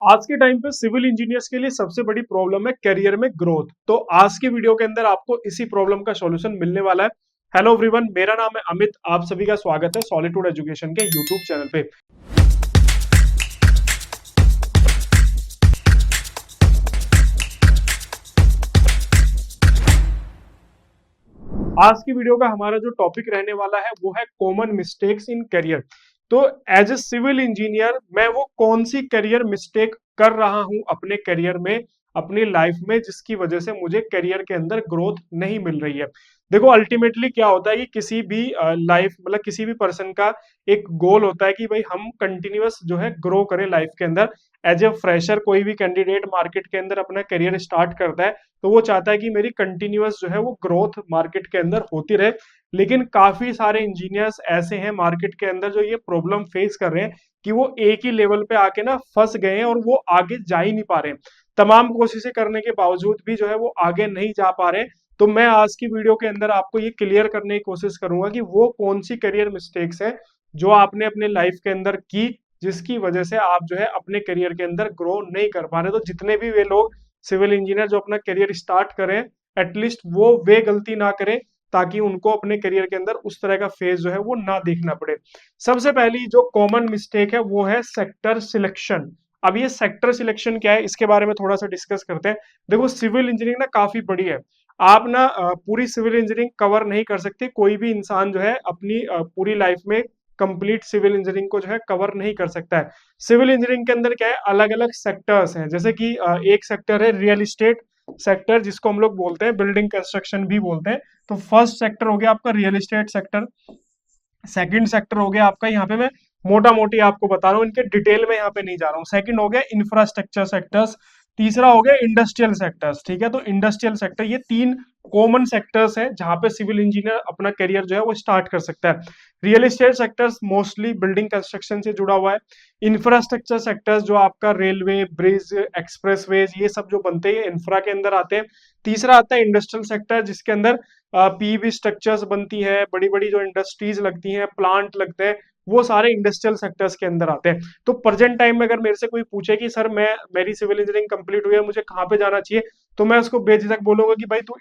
आज के टाइम पे सिविल इंजीनियर्स के लिए सबसे बड़ी प्रॉब्लम है करियर में ग्रोथ। तो आज की वीडियो के अंदर आपको इसी प्रॉब्लम का सॉल्यूशन मिलने वाला है। हेलो एवरीवन, मेरा नाम है अमित। आप सभी का स्वागत है सॉलिट्यूड एजुकेशन के यूट्यूब चैनल पे। आज की वीडियो का हमारा जो टॉपिक रहने वाला है वो है कॉमन मिस्टेक्स इन करियर। तो एज ए सिविल इंजीनियर मैं वो कौन सी करियर मिस्टेक कर रहा हूं अपने करियर में, अपनी लाइफ में, जिसकी वजह से मुझे करियर के अंदर ग्रोथ नहीं मिल रही है। देखो अल्टीमेटली क्या होता है कि किसी भी लाइफ मतलब किसी भी पर्सन का एक गोल होता है कि भाई हम कंटिन्यूअस जो है ग्रो करें लाइफ के अंदर। एज ए फ्रेशर कोई भी कैंडिडेट मार्केट के अंदर अपना करियर स्टार्ट करता है तो वो चाहता है कि मेरी कंटिन्यूअस जो है वो ग्रोथ मार्केट के अंदर होती रहे। लेकिन काफी सारे इंजीनियर्स ऐसे हैं मार्केट के अंदर जो ये प्रॉब्लम फेस कर रहे हैं कि वो एक ही लेवल पे आके ना फंस गए हैं और वो आगे जा ही नहीं पा रहे हैं। तमाम कोशिशें करने के बावजूद भी जो है वो आगे नहीं जा पा रहे हैं। तो मैं आज की वीडियो के अंदर आपको ये क्लियर करने की कोशिश करूंगा कि वो कौन सी करियर मिस्टेक्स है जो आपने अपने लाइफ के अंदर की, जिसकी वजह से आप जो है अपने करियर के अंदर ग्रो नहीं कर पा रहे। तो जितने भी वे लोग सिविल इंजीनियर जो अपना करियर स्टार्ट करें, एटलीस्ट वो वे गलती ना करें ताकि उनको अपने करियर के अंदर उस तरह का फेज जो है वो ना देखना पड़े। सबसे पहली जो कॉमन मिस्टेक है वो है सेक्टर सिलेक्शन। अब ये सेक्टर सिलेक्शन क्या है इसके बारे में थोड़ा सा डिस्कस करते हैं। देखो सिविल इंजीनियरिंग ना काफी बड़ी है। आप ना पूरी सिविल इंजीनियरिंग कवर नहीं कर सकते। कोई भी इंसान जो है अपनी पूरी लाइफ में कंप्लीट सिविल इंजीनियरिंग को जो है कवर नहीं कर सकता है। सिविल इंजीनियरिंग के अंदर क्या है, अलग अलग सेक्टर्स हैं। जैसे कि एक सेक्टर है रियल इस्टेट सेक्टर, जिसको हम लोग बोलते हैं बिल्डिंग कंस्ट्रक्शन भी बोलते हैं। तो फर्स्ट सेक्टर हो गया आपका real estate sector. Second sector हो गया आपका, यहाँ पे मैं मोटा मोटी आपको बता रहा हूँ, इनके डिटेल में यहाँ पे नहीं जा रहा हूँ। सेकंड हो गया इंफ्रास्ट्रक्चर सेक्टर्स। तीसरा हो गया इंडस्ट्रियल सेक्टर्स। ठीक है, तो इंडस्ट्रियल सेक्टर, ये तीन कॉमन सेक्टर्स हैं जहां पे सिविल इंजीनियर अपना करियर जो है वो स्टार्ट कर सकता है। Real estate sectors mostly building construction से जुड़ा हुआ है। इंफ्रास्ट्रक्चर सेक्टर्स जो आपका रेलवे, ब्रिज, एक्सप्रेसवेज, ये सब जो बनते हैं इंफ्रा के अंदर आते हैं। तीसरा आता है इंडस्ट्रियल सेक्टर, जिसके अंदर पीवी स्ट्रक्चर्स बनती है, बड़ी बड़ी जो इंडस्ट्रीज लगती हैं, प्लांट लगते हैं, वो सारे इंडस्ट्रियल सेक्टर्स के अंदर आते हैं। तो प्रेजेंट टाइम में अगर मेरे से कोई पूछे कि सर मैं मेरी सिविल इंजीनियरिंग कंप्लीट हुई है, मुझे कहाँ पे जाना चाहिए, तो मैं उसको बेझिझक बोलूंगा कि भाई तू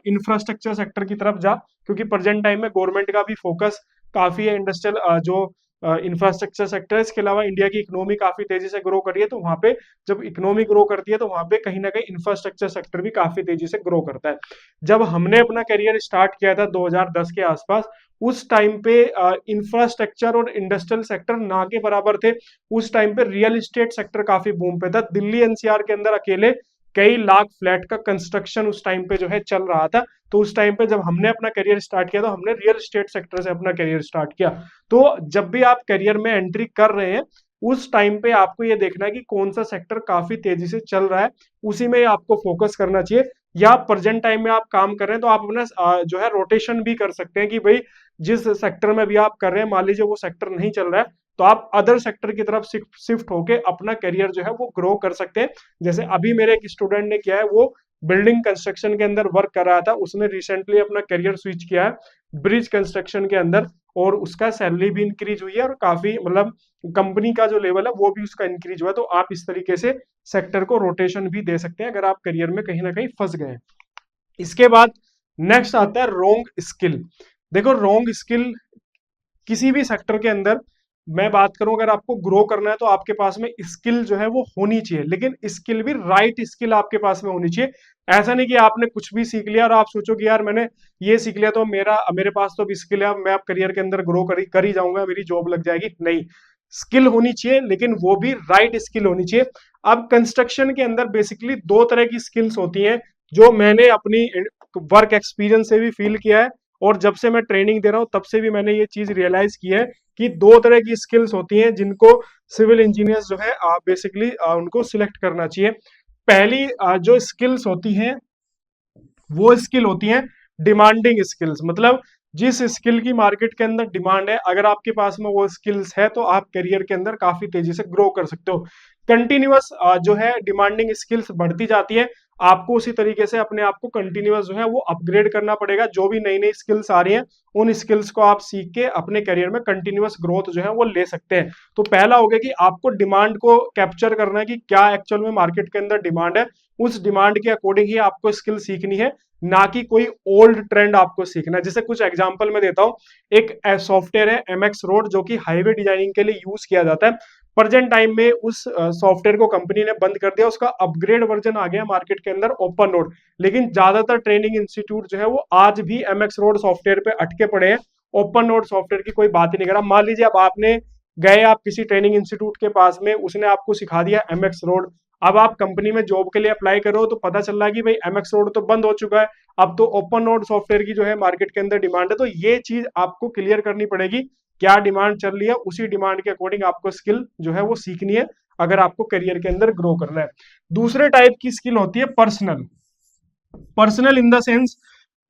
इंफ्रास्ट्रक्चर सेक्टर की तरफ जा। क्योंकि प्रेजेंट टाइम में गवर्नमेंट का भी फोकस काफी है इंडस्ट्रियल जो इंफ्रास्ट्रक्चर सेक्टर है। इसके अलावा इंडिया की इकोनॉमी काफी तेजी से ग्रो कर रही है, तो वहां पे जब इकोनॉमी ग्रो करती है तो वहां पे कहीं ना कहीं इंफ्रास्ट्रक्चर सेक्टर भी काफी तेजी से ग्रो करता है। जब हमने अपना करियर स्टार्ट किया था 2010 के आसपास, उस टाइम पे इंफ्रास्ट्रक्चर और इंडस्ट्रियल सेक्टर ना के बराबर थे। उस टाइम पे रियल एस्टेट सेक्टर काफी बूम पे था। दिल्ली एनसीआर के अंदर अकेले कई लाख फ्लैट का कंस्ट्रक्शन उस टाइम पे जो है चल रहा था। तो उस टाइम पे जब हमने अपना करियर स्टार्ट किया तो हमने रियल एस्टेट सेक्टर से अपना करियर स्टार्ट किया। तो जब भी आप करियर में एंट्री कर रहे हैं उस टाइम पे आपको ये देखना है कि कौन सा सेक्टर काफी तेजी से चल रहा है, उसी में आपको फोकस करना चाहिए। या प्रेजेंट टाइम में आप काम कर रहे हैं तो आप अपना जो है रोटेशन भी कर सकते हैं कि भाई जिस सेक्टर में भी आप कर रहे हैं, मान लीजिए वो सेक्टर नहीं चल रहा है, तो आप अदर सेक्टर की तरफ शिफ्ट होके अपना करियर जो है वो ग्रो कर सकते हैं। जैसे अभी मेरे एक स्टूडेंट ने किया है, वो बिल्डिंग कंस्ट्रक्शन के अंदर वर्क कर रहा था, उसने रिसेंटली अपना करियर स्विच किया है ब्रिज कंस्ट्रक्शन के अंदर, और उसका सैलरी भी इंक्रीज हुई है और काफी मतलब कंपनी का जो लेवल है वो भी उसका इंक्रीज हुआ है। तो आप इस तरीके से सेक्टर को रोटेशन भी दे सकते हैं अगर आप करियर में कहीं ना कहीं फंस गए हैं। इसके बाद नेक्स्ट आता है रॉन्ग स्किल। देखो रॉन्ग स्किल किसी भी सेक्टर के अंदर, मैं बात करूं अगर आपको ग्रो करना है तो आपके पास में स्किल जो है वो होनी चाहिए, लेकिन स्किल भी राइट स्किल आपके पास में होनी चाहिए। ऐसा नहीं कि आपने कुछ भी सीख लिया और आप सोचो कि यार मैंने ये सीख लिया तो मेरे पास तो भी स्किल है, मैं अब करियर के अंदर ग्रो कर ही जाऊंगा, मेरी जॉब लग जाएगी। नहीं, स्किल होनी चाहिए लेकिन वो भी राइट स्किल होनी चाहिए। अब कंस्ट्रक्शन के अंदर बेसिकली दो तरह की स्किल्स होती हैं जो मैंने अपनी वर्क एक्सपीरियंस से भी फील किया है, और जब से मैं ट्रेनिंग दे रहा हूं तब से भी मैंने ये चीज रियलाइज की है कि दो तरह की स्किल्स होती हैं जिनको सिविल इंजीनियर्स जो है बेसिकली उनको सिलेक्ट करना चाहिए। पहली जो स्किल्स होती हैं वो स्किल होती हैं डिमांडिंग स्किल्स। मतलब जिस स्किल की मार्केट के अंदर डिमांड है, अगर आपके पास में वो स्किल्स है तो आप करियर के अंदर काफी तेजी से ग्रो कर सकते हो। कंटिन्यूअस जो है डिमांडिंग स्किल्स बढ़ती जाती है। आपको उसी तरीके से अपने आप को कंटिन्यूअस जो है वो अपग्रेड करना पड़ेगा। जो भी नई नई स्किल्स आ रही हैं उन स्किल्स को आप सीख के अपने करियर में कंटिन्यूअस ग्रोथ जो है वो ले सकते हैं। तो पहला हो गया कि आपको डिमांड को कैप्चर करना है कि क्या एक्चुअल में मार्केट के अंदर डिमांड है, उस डिमांड के अकॉर्डिंग ही आपको स्किल सीखनी है, ना कि कोई ओल्ड ट्रेंड आपको सीखना है। जैसे कुछ एग्जांपल मैं देता हूं, एक सॉफ्टवेयर है एमएक्स रोड जो कि हाईवे डिजाइनिंग के लिए यूज किया जाता है। प्रेजेंट टाइम में उस सॉफ्टवेयर को कंपनी ने बंद कर दिया, उसका अपग्रेड वर्जन आ गया मार्केट के अंदर ओपन नोड। लेकिन ज्यादातर ट्रेनिंग इंस्टीट्यूट जो है वो आज भी एमएक्स रोड सॉफ्टवेयर पे अटके पड़े हैं, ओपन नोड सॉफ्टवेयर की कोई बात ही नहीं कर रहा। मान लीजिए अब आपने गए आप किसी ट्रेनिंग इंस्टीट्यूट के पास में, उसने आपको सिखा दिया एमएक्स रोड, अब आप कंपनी में जॉब के लिए अप्लाई करो तो पता चल रहा है कि भाई एमएक्स रोड तो बंद हो चुका है, अब तो ओपन नोड सॉफ्टवेयर की जो है मार्केट के अंदर डिमांड है। तो ये चीज आपको क्लियर करनी पड़ेगी, क्या डिमांड चल रही है, उसी डिमांड के अकॉर्डिंग आपको स्किल जो है वो सीखनी है अगर आपको करियर के अंदर ग्रो करना है। दूसरे टाइप की स्किल होती है personal. Personal in the sense,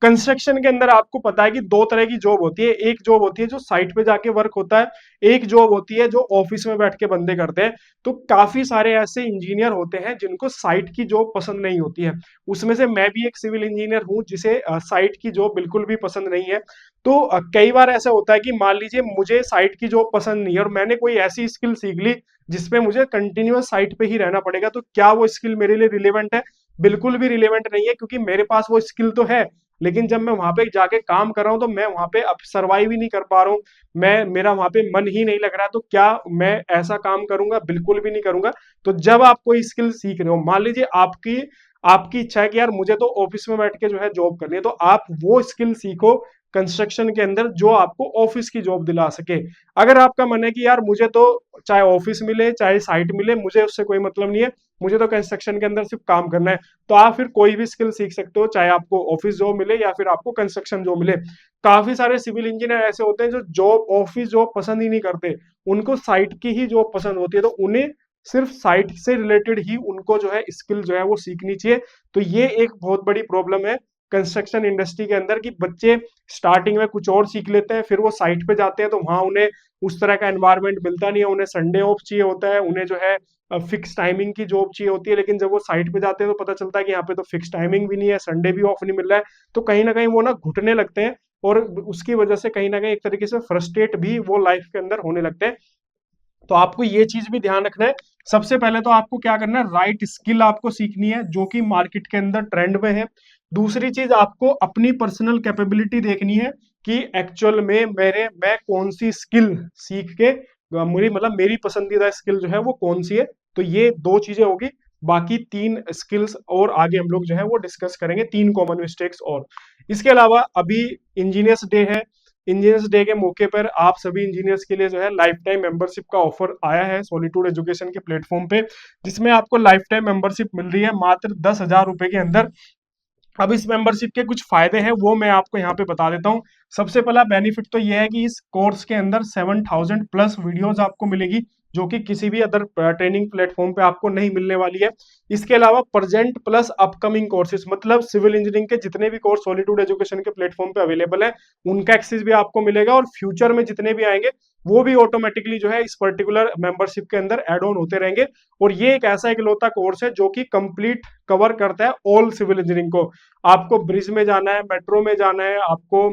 construction के अंदर आपको पता है कि दो तरह की जॉब होती है। एक जॉब होती है जो साइट पे जाके वर्क होता है, एक जॉब होती है जो ऑफिस में बैठ के बंदे करते हैं। तो काफी सारे ऐसे इंजीनियर होते हैं जिनको साइट की जॉब पसंद नहीं होती है। उसमें से मैं भी एक सिविल इंजीनियर हूं जिसे साइट की जॉब बिल्कुल भी पसंद नहीं है। तो कई बार ऐसा होता है कि मान लीजिए मुझे साइट की जॉब पसंद नहीं है और मैंने कोई ऐसी स्किल सीख ली जिसपे मुझे कंटिन्यूअस साइट पे ही रहना पड़ेगा, तो क्या वो स्किल मेरे लिए रिलेवेंट है? बिल्कुल भी रिलेवेंट नहीं है, क्योंकि मेरे पास वो स्किल तो है, लेकिन जब मैं वहां पे जाके काम कर रहा हूं तो मैं वहां पे अब सर्वाइव ही नहीं कर पा रहा हूँ, मैं मेरा वहां पे मन ही नहीं लग रहा। तो क्या मैं ऐसा काम करूंगा? बिल्कुल भी नहीं करूंगा। तो जब आप कोई स्किल सीख रहे हो, मान लीजिए आपकी आपकी इच्छा है कि यार मुझे तो ऑफिस में बैठ के जो है जॉब करनी है, तो आप वो स्किल सीखो कंस्ट्रक्शन के अंदर जो आपको ऑफिस की जॉब दिला सके। अगर आपका मन है कि यार मुझे तो चाहे ऑफिस मिले चाहे साइट मिले, मुझे उससे कोई मतलब नहीं है, मुझे तो कंस्ट्रक्शन के अंदर सिर्फ काम करना है, तो आप फिर कोई भी स्किल सीख सकते हो, चाहे आपको ऑफिस जॉब मिले या फिर आपको कंस्ट्रक्शन जॉब मिले। काफी सारे सिविल इंजीनियर ऐसे होते हैं जो जॉब ऑफिस जॉब पसंद ही नहीं करते, उनको साइट की ही जॉब पसंद होती है। तो उन्हें सिर्फ साइट से रिलेटेड ही उनको जो है स्किल जो है वो सीखनी चाहिए। तो ये एक बहुत बड़ी प्रॉब्लम है कंस्ट्रक्शन इंडस्ट्री के अंदर, कि बच्चे स्टार्टिंग में कुछ और सीख लेते हैं, फिर वो साइट पे जाते हैं तो वहां उन्हें उस तरह का एनवायरनमेंट मिलता नहीं है, उन्हें संडे ऑफ चाहिए होता है, उन्हें जो है फिक्स टाइमिंग की जॉब चाहिए होती है। लेकिन जब वो साइट पे जाते हैं तो पता चलता है कि यहाँ पे तो फिक्स टाइमिंग भी नहीं है, संडे भी ऑफ नहीं मिल रहा है। तो कहीं ना कहीं वो ना घुटने लगते हैं, और उसकी वजह से कहीं ना कहीं एक तरीके से फ्रस्ट्रेट भी वो लाइफ के अंदर होने लगते हैं। तो आपको ये चीज भी ध्यान रखना है। सबसे पहले तो आपको क्या करना है, राइट स्किल आपको सीखनी है जो कि मार्केट के अंदर ट्रेंड में है। दूसरी चीज, आपको अपनी पर्सनल कैपेबिलिटी देखनी है कि एक्चुअल में मैं कौन सी स्किल सीख के मेरी मतलब मेरी पसंदीदा स्किल जो है वो कौन सी है। तो ये दो चीजें होगी। बाकी तीन स्किल्स और आगे हम लोग जो है वो डिस्कस करेंगे, तीन कॉमन मिस्टेक्स और। इसके अलावा अभी इंजीनियर्स डे है, इंजीनियर्स डे के मौके पर आप सभी इंजीनियर्स के लिए जो है लाइफ टाइम मेंबरशिप का ऑफर आया है सॉलिट्यूड एजुकेशन के प्लेटफॉर्म पे, जिसमें आपको लाइफ टाइम मेंबरशिप मिल रही है मात्र 10,000 रुपए के अंदर। अब इस मेंबरशिप के कुछ फायदे हैं वो मैं आपको यहाँ पे बता देता हूँ। सबसे पहला बेनिफिट तो ये है कि इस कोर्स के अंदर 7,000 प्लस वीडियोस आपको मिलेगी, जो कि किसी भी अदर ट्रेनिंग प्लेटफॉर्म पे आपको नहीं मिलने वाली है। इसके अलावा प्रेजेंट प्लस अपकमिंग कोर्सेज, मतलब सिविल इंजीनियरिंग के जितने भी कोर्स सॉलिट्यूड एजुकेशन के प्लेटफॉर्म पे अवेलेबल है उनका एक्सेस भी आपको मिलेगा, और फ्यूचर में जितने भी आएंगे वो भी ऑटोमेटिकली जो है इस पर्टिकुलर मेंबरशिप के अंदर एड ऑन होते रहेंगे। और ये एक ऐसा इकलौता कोर्स है जो कि कंप्लीट कवर करता है ऑल सिविल इंजीनियरिंग को। आपको ब्रिज में जाना है, मेट्रो में जाना है, आपको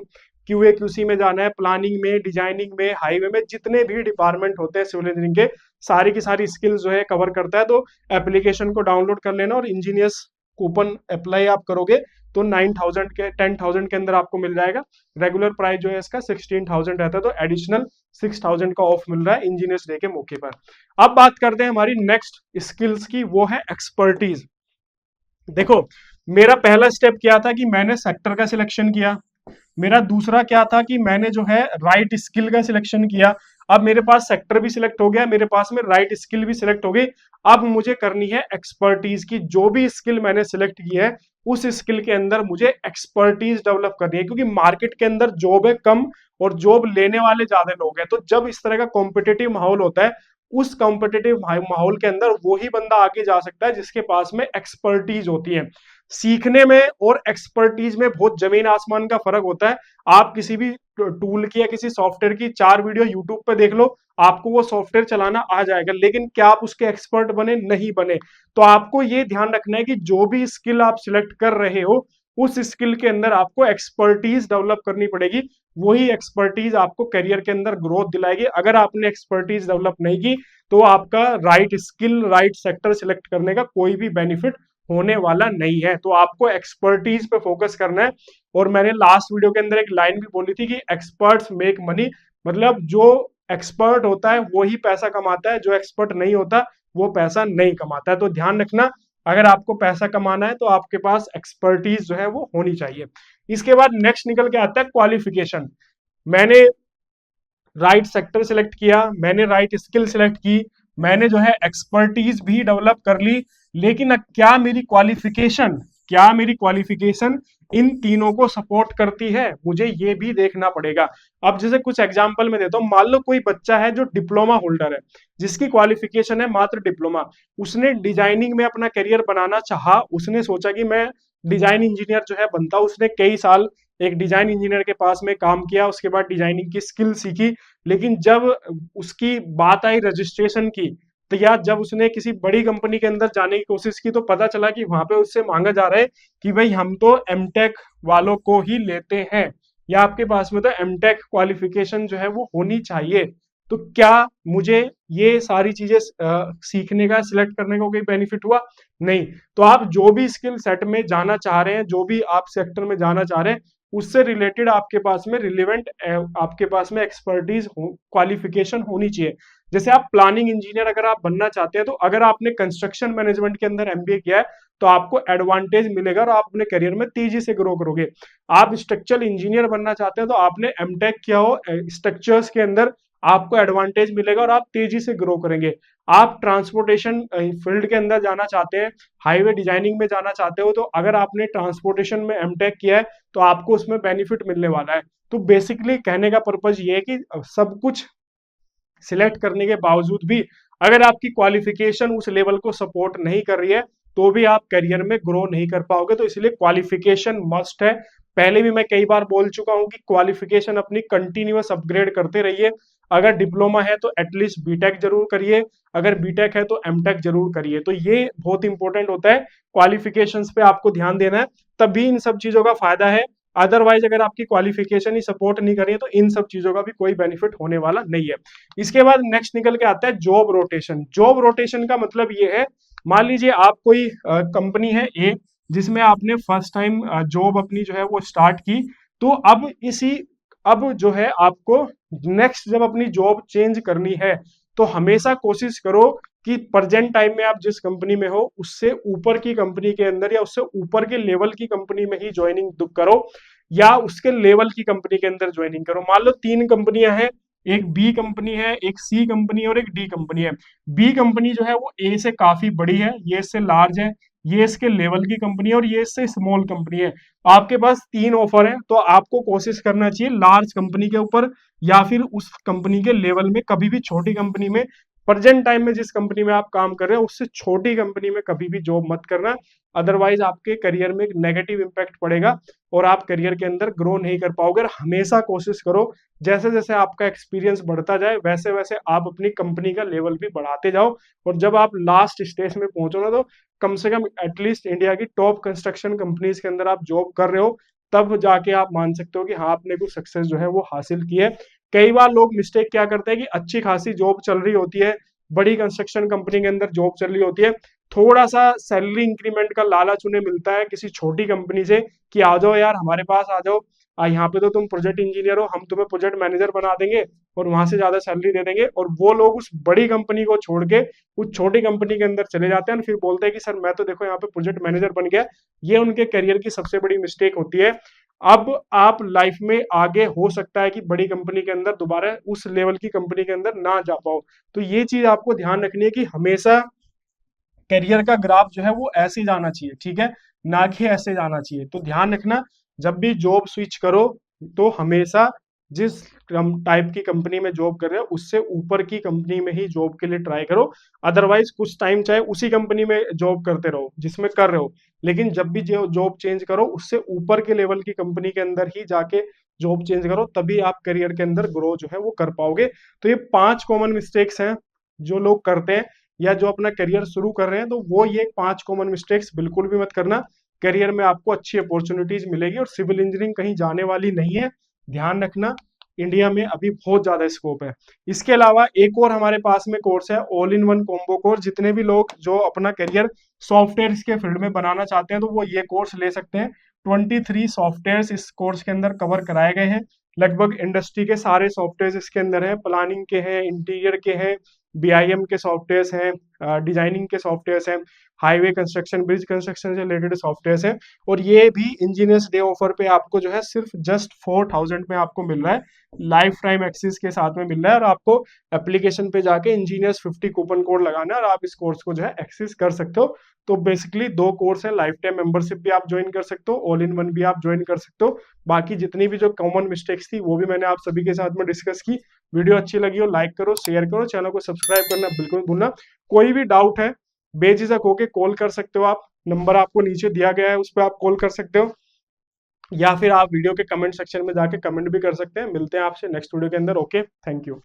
क्यूए क्यूसी में जाना है, प्लानिंग में, डिजाइनिंग में, हाईवे में, जितने भी डिपार्टमेंट होते हैं सिविल इंजीनियरिंग के, सारी की सारी स्किल्स जो है कवर करता है। तो एप्लीकेशन को डाउनलोड कर लेना और इंजीनियर्स कूपन अप्लाई आप करोगे तो 9,000 के 10,000 के अंदर आपको मिल जाएगा। रेगुलर प्राइस जो है इसका 16,000 रहता है, तो एडिशनल 6,000 का ऑफ मिल रहा है इंजीनियर्स डे के मौके पर। अब बात करते हैं हमारी नेक्स्ट स्किल्स की, वो है एक्सपर्टीज। देखो, मेरा पहला स्टेप क्या था कि मैंने सेक्टर का सिलेक्शन किया, मेरा दूसरा क्या था कि मैंने जो है राइट स्किल का सिलेक्शन किया। अब मेरे पास सेक्टर भी सिलेक्ट हो गया, मेरे पास में राइट स्किल भी सिलेक्ट हो गई। अब मुझे करनी है एक्सपर्टीज की, जो भी स्किल मैंने सिलेक्ट की है उस स्किल के अंदर मुझे एक्सपर्टीज डेवलप करनी है, क्योंकि मार्केट के अंदर जॉब है कम और जॉब लेने वाले ज्यादा लोग हैं। तो जब इस तरह का कॉम्पिटेटिव माहौल होता है, उस कॉम्पिटेटिव माहौल के अंदर वो ही बंदा आगे जा सकता है जिसके पास में एक्सपर्टीज होती है। सीखने में और एक्सपर्टीज में बहुत जमीन आसमान का फर्क होता है। आप किसी भी टूल की या किसी सॉफ्टवेयर की 4 वीडियो यूट्यूब पे देख लो, आपको वो सॉफ्टवेयर चलाना आ जाएगा, लेकिन क्या आप उसके एक्सपर्ट बने? नहीं बने। तो आपको ये ध्यान रखना है कि जो भी स्किल आप सिलेक्ट कर रहे हो, उस स्किल के अंदर आपको एक्सपर्टीज डेवलप करनी पड़ेगी। वही एक्सपर्टीज आपको करियर के अंदर ग्रोथ दिलाएगी। अगर आपने एक्सपर्टीज डेवलप नहीं की, तो आपका right skill, right sector select करने का कोई भी बेनिफिट होने वाला नहीं है। तो आपको एक्सपर्टीज पे फोकस करना है। और मैंने लास्ट वीडियो के अंदर एक लाइन भी बोली थी कि एक्सपर्ट्स मेक मनी, मतलब जो एक्सपर्ट होता है वो ही पैसा कमाता है, जो एक्सपर्ट नहीं होता वो पैसा नहीं कमाता है। तो ध्यान रखना, अगर आपको पैसा कमाना है तो आपके पास एक्सपर्टीज जो है वो होनी चाहिए। इसके बाद नेक्स्ट निकल के आता है क्वालिफिकेशन। मैंने राइट सेक्टर सिलेक्ट किया, मैंने राइट स्किल सिलेक्ट की, मैंने जो है एक्सपर्टीज भी डेवलप कर ली, लेकिन क्या मेरी क्वालिफिकेशन इन तीनों को सपोर्ट करती है? मुझे ये भी देखना पड़ेगा। अब जैसे कुछ एग्जांपल में देता हूं, मान लो कोई बच्चा है जो डिप्लोमा होल्डर है, जिसकी क्वालिफिकेशन है मात्र डिप्लोमा। उसने डिजाइनिंग में अपना करियर बनाना चाहा, उसने सोचा कि मैं डिजाइन इंजीनियर जो है बनता हूं। उसने कई साल एक डिजाइन इंजीनियर के पास में काम किया, उसके बाद डिजाइनिंग की स्किल सीखी, लेकिन जब उसकी बात आई रजिस्ट्रेशन की, तो या जब उसने किसी बड़ी कंपनी के अंदर जाने की कोशिश की, तो पता चला कि वहां पे उससे मांगा जा रहा है कि भाई हम तो एमटेक वालों को ही लेते हैं, या आपके पास में तो एमटेक क्वालिफिकेशन जो है वो होनी चाहिए। तो क्या मुझे ये सारी चीजें सीखने का, सिलेक्ट करने का कोई बेनिफिट हुआ? नहीं। तो आप जो भी स्किल सेट में जाना चाह रहे हैं, जो भी आप सेक्टर में जाना चाह रहे हैं, उससे रिलेटेड आपके पास में रिलेवेंट, आपके पास में एक्सपर्टीज क्वालिफिकेशन होनी चाहिए। जैसे आप प्लानिंग इंजीनियर अगर आप बनना चाहते हैं, तो अगर आपने कंस्ट्रक्शन मैनेजमेंट के अंदर एमबीए किया है, तो आपको एडवांटेज मिलेगा और आप अपने करियर में तेजी से ग्रो करोगे। आप स्ट्रक्चरल इंजीनियर बनना चाहते हैं, तो आपने एमटेक किया हो स्ट्रक्चर्स के अंदर, आपको एडवांटेज मिलेगा और आप तेजी से ग्रो करेंगे। आप ट्रांसपोर्टेशन फील्ड के अंदर जाना चाहते हैं, हाईवे डिजाइनिंग में जाना चाहते हो, तो अगर आपने ट्रांसपोर्टेशन में एमटेक किया है, तो आपको उसमें बेनिफिट मिलने वाला है। तो बेसिकली कहने का पर्पज ये है कि सब कुछ सिलेक्ट करने के बावजूद भी अगर आपकी क्वालिफिकेशन उस लेवल को सपोर्ट नहीं कर रही है, तो भी आप करियर में ग्रो नहीं कर पाओगे। तो इसलिए क्वालिफिकेशन मस्ट है। पहले भी मैं कई बार बोल चुका हूं कि क्वालिफिकेशन अपनी कंटिन्यूअस अपग्रेड करते रहिए। अगर डिप्लोमा है तो एटलीस्ट बीटेक जरूर करिए, अगर बीटेक है तो एमटेक जरूर करिए। तो ये बहुत इंपॉर्टेंट होता है, क्वालिफिकेशंस पे आपको ध्यान देना है, तभी इन सब चीजों का फायदा है। अदरवाइज अगर आपकी क्वालिफिकेशन ही सपोर्ट नहीं कर रही है, तो इन सब चीजों का भी कोई बेनिफिट होने वाला नहीं है। इसके बाद नेक्स्ट निकल के आता है जॉब रोटेशन। जॉब रोटेशन का मतलब ये है, मान लीजिए आप कोई कंपनी है ए, जिसमें आपने फर्स्ट टाइम जॉब अपनी जो है वो स्टार्ट की, तो अब जो है आपको नेक्स्ट जब अपनी जॉब चेंज करनी है, तो हमेशा कोशिश करो कि प्रेजेंट टाइम में आप जिस कंपनी में हो, उससे ऊपर की कंपनी के अंदर या उससे ऊपर के लेवल की कंपनी में ही ज्वाइनिंग करो, या उसके लेवल की कंपनी के अंदर ज्वाइनिंग करो। मान लो 3 कंपनियां हैं, एक बी कंपनी है, एक सी कंपनी है और एक डी कंपनी है। बी कंपनी जो है वो ए से काफी बड़ी है, ये इससे लार्ज है, ये इसके लेवल की कंपनी है और ये इससे स्मॉल कंपनी है। आपके पास 3 ऑफर है, तो आपको कोशिश करना चाहिए लार्ज कंपनी के ऊपर, या फिर उस कंपनी के लेवल में, कभी भी छोटी कंपनी में, प्रेजेंट टाइम में जिस कंपनी में आप काम कर रहे हैं उससे छोटी कंपनी में कभी भी जॉब मत करना। अदरवाइज आपके करियर में एक नेगेटिव इंपैक्ट पड़ेगा और आप करियर के अंदर ग्रो नहीं कर पाओगे। और हमेशा कोशिश करो, जैसे जैसे आपका एक्सपीरियंस बढ़ता जाए, वैसे वैसे आप अपनी कंपनी का लेवल भी बढ़ाते जाओ। और जब आप लास्ट स्टेज में पहुंचो ना, तो कम से कम एटलीस्ट इंडिया की टॉप कंस्ट्रक्शन कंपनीज के अंदर आप जॉब कर रहे हो, तब जाके आप मान सकते हो कि हाँ, आपने कुछ सक्सेस जो है वो हासिल की है। कई बार लोग मिस्टेक क्या करते हैं कि अच्छी खासी जॉब चल रही होती है, बड़ी कंस्ट्रक्शन कंपनी के अंदर जॉब चल रही होती है, थोड़ा सा सैलरी इंक्रीमेंट का लालच उन्हें मिलता है किसी छोटी कंपनी से कि आ जाओ यार हमारे पास आ जाओ, यहाँ पे तो तुम प्रोजेक्ट इंजीनियर हो, हम तुम्हें प्रोजेक्ट मैनेजर बना देंगे और वहां से ज्यादा सैलरी दे देंगे। और वो लोग उस बड़ी कंपनी को छोड़ के उस छोटी कंपनी के अंदर चले जाते हैं और फिर बोलते हैं कि सर मैं तो देखो यहाँ पे प्रोजेक्ट मैनेजर बन गया। ये उनके करियर की सबसे बड़ी मिस्टेक होती है। अब आप लाइफ में आगे हो सकता है कि बड़ी कंपनी के अंदर दोबारा उस लेवल की कंपनी के अंदर ना जा पाओ। तो ये चीज आपको ध्यान रखनी है कि हमेशा करियर का ग्राफ जो है वो ऐसे जाना चाहिए, ठीक है, ना कि ऐसे जाना चाहिए। तो ध्यान रखना, जब भी जॉब स्विच करो तो हमेशा जिस टाइप की कंपनी में जॉब कर रहे हो उससे ऊपर की कंपनी में ही जॉब के लिए ट्राई करो। अदरवाइज कुछ टाइम चाहे उसी कंपनी में जॉब करते रहो जिसमें कर रहे हो, लेकिन जब भी जो जॉब चेंज करो उससे ऊपर के लेवल की कंपनी के अंदर ही जाके जॉब चेंज करो, तभी आप करियर के अंदर ग्रो जो है वो कर पाओगे। तो ये 5 कॉमन मिस्टेक्स हैं जो लोग करते हैं या जो अपना करियर शुरू कर रहे हैं, तो वो ये 5 कॉमन मिस्टेक्स बिल्कुल भी मत करना। करियर में आपको अच्छी अपॉर्चुनिटीज मिलेगी और सिविल इंजीनियरिंग कहीं जाने वाली नहीं है, ध्यान रखना। इंडिया में अभी बहुत ज्यादा स्कोप है। इसके अलावा एक और हमारे पास में कोर्स है, all in one combo course. जितने भी लोग जो अपना करियर सॉफ्टवेयर के फील्ड में बनाना चाहते हैं तो वो ये कोर्स ले सकते हैं। 23 सॉफ्टवेयर इस कोर्स के अंदर कवर कराए गए हैं। लगभग इंडस्ट्री के सारे सॉफ्टवेयर इसके अंदर हैं, प्लानिंग के हैं, इंटीरियर के हैं, बीआईएम के सॉफ्टवेयर हैं, डिजाइनिंग के सॉफ्टवेयर हैं, हाईवे कंस्ट्रक्शन, ब्रिज कंस्ट्रक्शन से रिलेटेड सॉफ्टवेयर हैं। और ये भी इंजीनियर्स डे ऑफर पे आपको जो है सिर्फ जस्ट 4000 में आपको मिल रहा है, लाइफ टाइम एक्सेस के साथ में मिल रहा है। और आपको एप्लीकेशन पे जाके इंजीनियर्स 50 कूपन कोड लगाना है और आप इस कोर्स को जो है एक्सेस कर सकते हो। तो बेसिकली दो कोर्स है, लाइफ टाइम मेंबरशिप भी आप ज्वाइन कर सकते हो, ऑल इन वन भी आप ज्वाइन कर सकते हो। बाकी जितनी भी जो कॉमन मिस्टेक्स थी वो भी मैंने आप सभी के साथ में डिस्कस की। वीडियो अच्छी लगी हो लाइक करो, शेयर करो, चैनल को सब्सक्राइब करना बिल्कुल भूलना। कोई भी डाउट है बेझिझक होके कॉल कर सकते हो आप, नंबर आपको नीचे दिया गया है उस पर आप कॉल कर सकते हो, या फिर आप वीडियो के कमेंट सेक्शन में जाके कमेंट भी कर सकते हैं। मिलते हैं आपसे नेक्स्ट वीडियो के अंदर। Okay, thank you.